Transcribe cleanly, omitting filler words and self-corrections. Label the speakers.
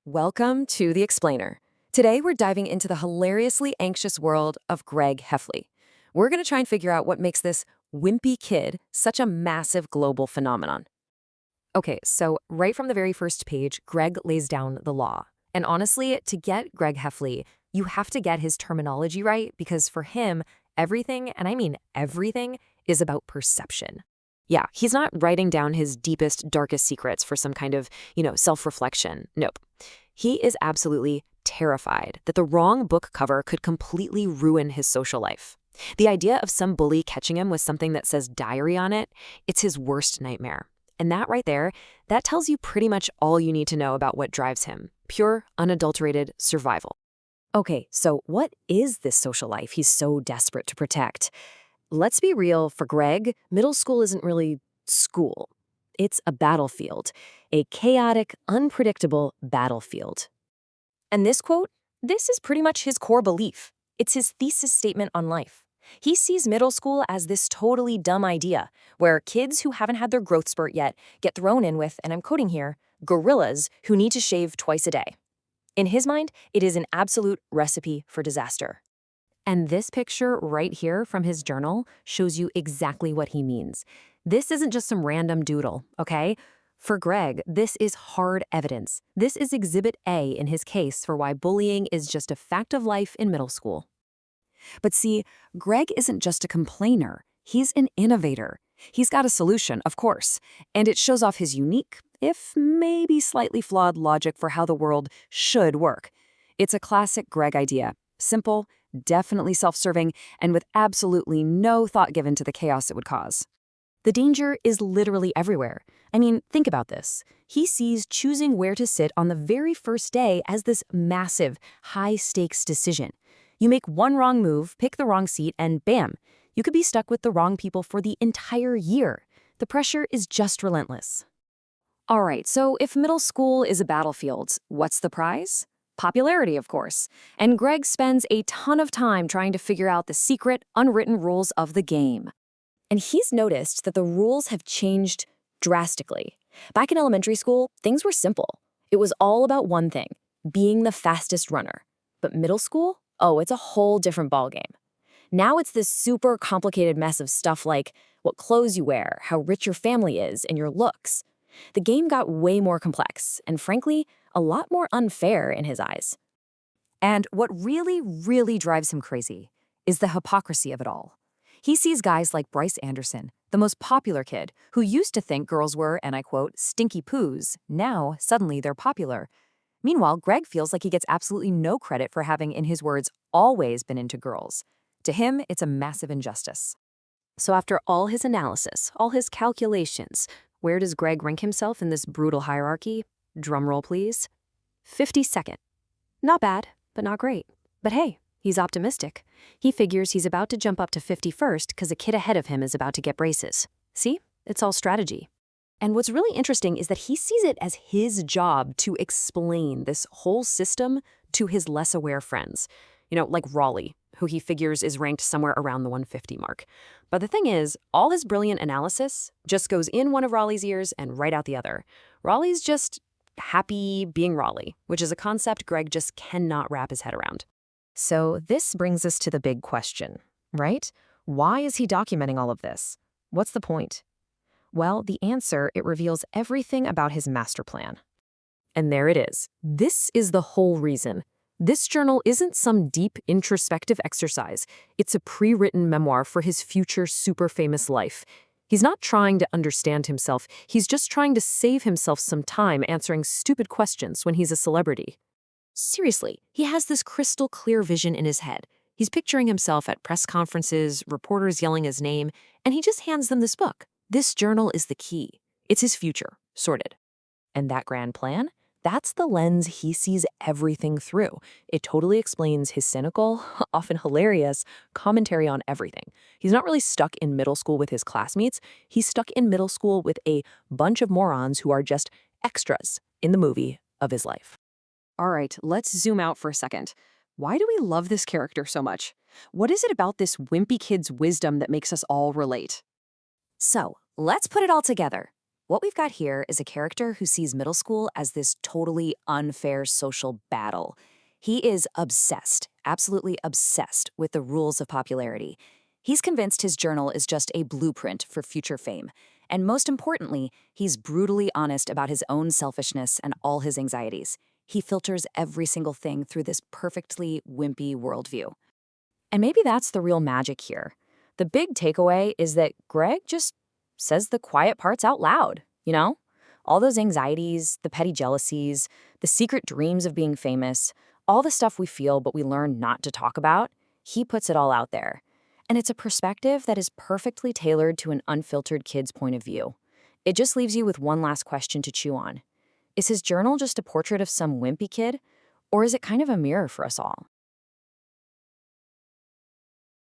Speaker 1: Welcome to The Explainer. Today we're diving into the hilariously anxious world of Greg Heffley. We're going to try and figure out what makes this wimpy kid such a massive global phenomenon. Okay, so right from the very first page, Greg lays down the law. And honestly, to get Greg Heffley, you have to get his terminology right because for him, everything, and I mean everything, is about perception. Yeah, he's not writing down his deepest, darkest secrets for some kind of, self-reflection. Nope. He is absolutely terrified that the wrong book cover could completely ruin his social life. The idea of some bully catching him with something that says diary on it, it's his worst nightmare. And that right there, that tells you pretty much all you need to know about what drives him. Pure, unadulterated survival. Okay, so what is this social life he's so desperate to protect? Let's be real, for Greg, middle school isn't really school. It's a battlefield, a chaotic, unpredictable battlefield. And this quote, this is pretty much his core belief. It's his thesis statement on life. He sees middle school as this totally dumb idea, where kids who haven't had their growth spurt yet get thrown in with, and I'm quoting here, gorillas who need to shave twice a day. In his mind, it is an absolute recipe for disaster. And this picture right here from his journal shows you exactly what he means. This isn't just some random doodle, okay? For Greg, this is hard evidence. This is Exhibit A in his case for why bullying is just a fact of life in middle school. But see, Greg isn't just a complainer. He's an innovator. He's got a solution, of course, and it shows off his unique, if maybe slightly flawed logic for how the world should work. It's a classic Greg idea. Simple, definitely self-serving, and with absolutely no thought given to the chaos it would cause. The danger is literally everywhere. I mean, think about this. He sees choosing where to sit on the very first day as this massive, high-stakes decision. You make one wrong move, pick the wrong seat, and bam, you could be stuck with the wrong people for the entire year. The pressure is just relentless. All right, so if middle school is a battlefield, what's the prize? Popularity, of course. And Greg spends a ton of time trying to figure out the secret, unwritten rules of the game. And he's noticed that the rules have changed drastically. Back in elementary school, things were simple. It was all about one thing, being the fastest runner. But middle school? Oh, it's a whole different ballgame. Now it's this super complicated mess of stuff like what clothes you wear, how rich your family is, and your looks. The game got way more complex, and frankly, a lot more unfair in his eyes. And what really, really drives him crazy is the hypocrisy of it all. He sees guys like Bryce Anderson, the most popular kid, who used to think girls were, and I quote, stinky poos. Now, suddenly they're popular. Meanwhile, Greg feels like he gets absolutely no credit for having, in his words, always been into girls. To him, it's a massive injustice. So after all his analysis, all his calculations, where does Greg rank himself in this brutal hierarchy? Drumroll, please. 52nd. Not bad, but not great. But hey, he's optimistic. He figures he's about to jump up to 51st because a kid ahead of him is about to get braces. See? It's all strategy. And what's really interesting is that he sees it as his job to explain this whole system to his less aware friends. Like Raleigh, who he figures is ranked somewhere around the 150 mark. But the thing is, all his brilliant analysis just goes in one of Raleigh's ears and right out the other. Raleigh's just happy being Raleigh, which is a concept Greg just cannot wrap his head around. So this brings us to the big question, right? Why is he documenting all of this? What's the point? Well, the answer, it reveals everything about his master plan. And there it is. This is the whole reason. This journal isn't some deep introspective exercise. It's a pre-written memoir for his future super famous life. He's not trying to understand himself. He's just trying to save himself some time answering stupid questions when he's a celebrity. Seriously, he has this crystal clear vision in his head. He's picturing himself at press conferences, reporters yelling his name, and he just hands them this book. This journal is the key. It's his future, sorted. And that grand plan? That's the lens he sees everything through. It totally explains his cynical, often hilarious, commentary on everything. He's not really stuck in middle school with his classmates. He's stuck in middle school with a bunch of morons who are just extras in the movie of his life. All right, let's zoom out for a second. Why do we love this character so much? What is it about this wimpy kid's wisdom that makes us all relate? So, let's put it all together. What we've got here is a character who sees middle school as this totally unfair social battle. He is obsessed, absolutely obsessed with the rules of popularity. He's convinced his journal is just a blueprint for future fame. And most importantly, he's brutally honest about his own selfishness and all his anxieties. He filters every single thing through this perfectly wimpy worldview. And maybe that's the real magic here. The big takeaway is that Greg just says the quiet parts out loud, you know? All those anxieties, the petty jealousies, the secret dreams of being famous, all the stuff we feel but we learn not to talk about, he puts it all out there. And it's a perspective that is perfectly tailored to an unfiltered kid's point of view. It just leaves you with one last question to chew on. Is his journal just a portrait of some wimpy kid? Or is it kind of a mirror for us all?